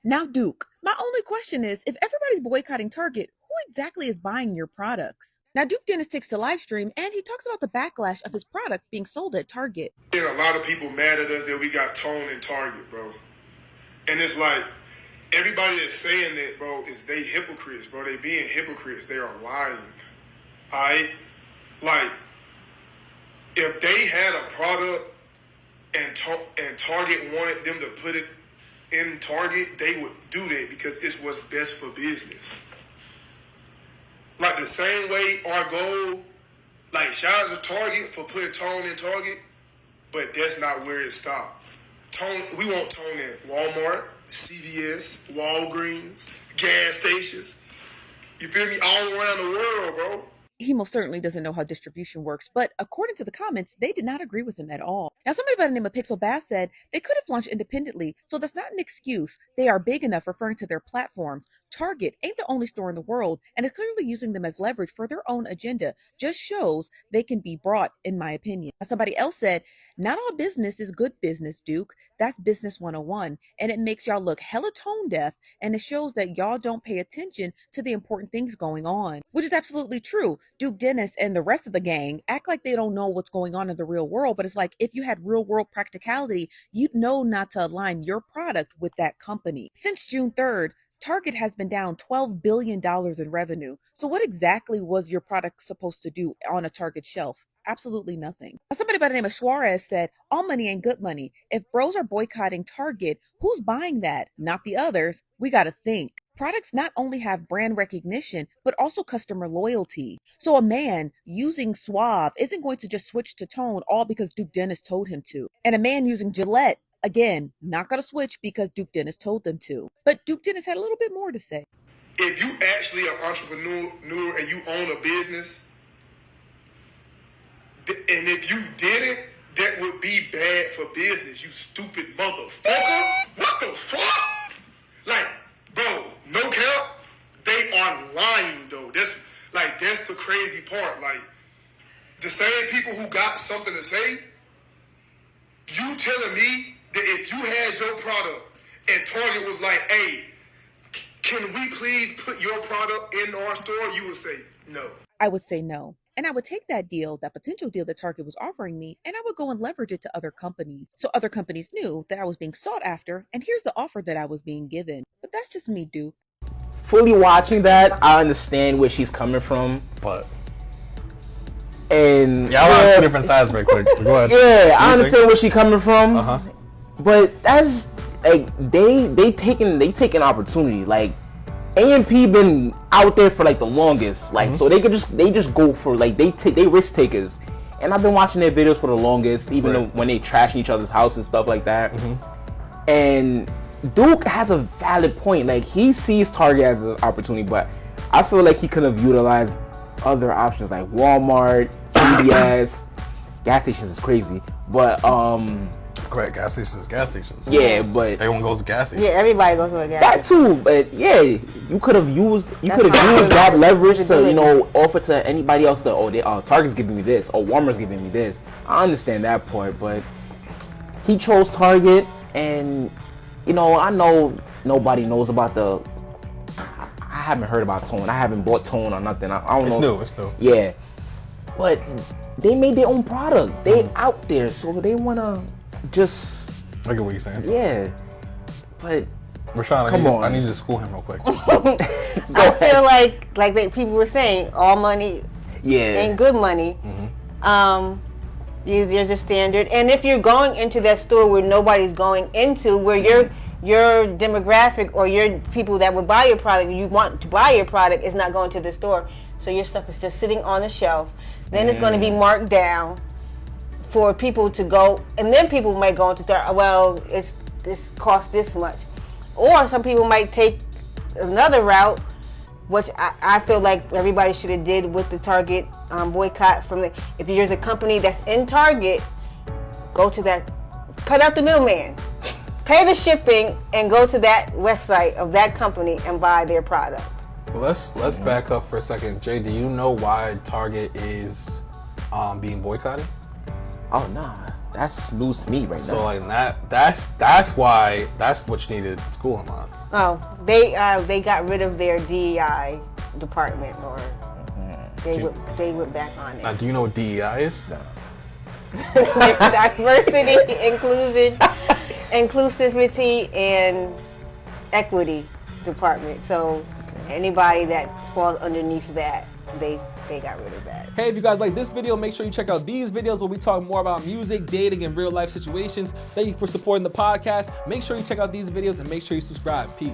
Now, Duke, my only question is, if everybody's boycotting Target, who exactly is buying your products? Now, Duke Dennis takes to live stream and he talks about the backlash of his product being sold at Target. And a lot of people mad at us that we got Tone in Target, bro. And it's like, everybody that's saying that, bro, is they hypocrites, bro. They being hypocrites. They are lying. Alright? Like, if they had a product and Target wanted them to put it in Target, they would do that because it's what's best for business. Like the same way our goal, like shout out to Target for putting Tone in Target, but that's not where it stops. Tone, we want Tone in Walmart, CVS, Walgreens, gas stations. You feel me? All around the world, bro. He most certainly doesn't know how distribution works, but according to the comments, they did not agree with him at all. Now, somebody by the name of Pixel Bass said they could have launched independently, so that's not an excuse. They are big enough, referring to their platforms. Target ain't the only store in the world, and is clearly using them as leverage for their own agenda. Just shows they can be brought, in my opinion. Now, somebody else said, not all business is good business, Duke. That's business 101, and it makes y'all look hella tone deaf, and it shows that y'all don't pay attention to the important things going on, which is absolutely true. Duke Dennis and the rest of the gang act like they don't know what's going on in the real world, but it's like if you had real world practicality, you'd know not to align your product with that company. Since June 3rd, Target has been down $12 billion in revenue. So what exactly was your product supposed to do on a Target shelf? Absolutely nothing. Somebody by the name of Suarez said, all money ain't good money. If bros are boycotting Target, who's buying that? Not the others. We gotta think. Products not only have brand recognition, but also customer loyalty. So a man using Suave isn't going to just switch to Tone all because Duke Dennis told him to. And a man using Gillette, again, not going to switch because Duke Dennis told them to. But Duke Dennis had a little bit more to say. If you actually are an entrepreneur and you own a business, and if you didn't, that would be bad for business, you stupid motherfucker. What the fuck? Like, bro, no cap, they are lying though. That's the crazy part. Like, the same people who got something to say, you telling me that if you had your product and Target was like, hey, can we please put your product in our store? You would say no. I would say no. And I would take that deal, that potential deal that Target was offering me, and I would go and leverage it to other companies. So other companies knew that I was being sought after, and here's the offer that I was being given. But that's just me, Duke. Fully watching that, I understand where she's coming from. But and yeah, I want two different sides very quick. So go ahead. Yeah, I understand where she's coming from. But that's like they taking opportunity. Like AMP been out there for like the longest. Like so they just go for like they risk takers. And I've been watching their videos for the longest, even though when they trashing each other's house and stuff like that. And Duke has a valid point. Like he sees Target as an opportunity, but I feel like he could have utilized other options like Walmart, CVS, gas stations is crazy. But correct, gas stations. Yeah, but everyone goes to gas stations. Yeah, everybody goes to a gas that too. But yeah, you could have used that leverage to offer to anybody else that Target's giving me this or Walmart's giving me this. I understand that part, but he chose Target, and I know nobody knows about I haven't heard about Tone. I haven't bought Tone or nothing. I don't know. It's new. Yeah, but they made their own product. They out there, so they wanna just. I get what you're saying. Yeah, but Rashawn, come on. I need you to school him real quick. I feel like people were saying, all money ain't good money. There's a standard, and if you're going into that store where nobody's going into, where your demographic or your people that would buy your product, you want to buy your product, is not going to the store, so your stuff is just sitting on the shelf. Then it's going to be marked down for people to go, and then people might go into this costs this much, or some people might take another route, which I feel like everybody should have did with the Target boycott. If there's a company that's in Target, go to that, cut out the middleman, pay the shipping, and go to that website of that company and buy their product. Well, let's back up for a second. Jay, do you know why Target is being boycotted? Oh nah, that's news to me right So now. like that's why that's what you needed to school him on. Oh, they got rid of their DEI department, or they went back on Now, it. do you know what DEI is? Diversity, inclusivity, and equity department. So anybody that falls underneath that, they got rid of that. Hey, if you guys like this video, make sure you check out these videos where we talk more about music, dating, and real life situations. Thank you for supporting the podcast. Make sure you check out these videos and make sure you subscribe. Peace.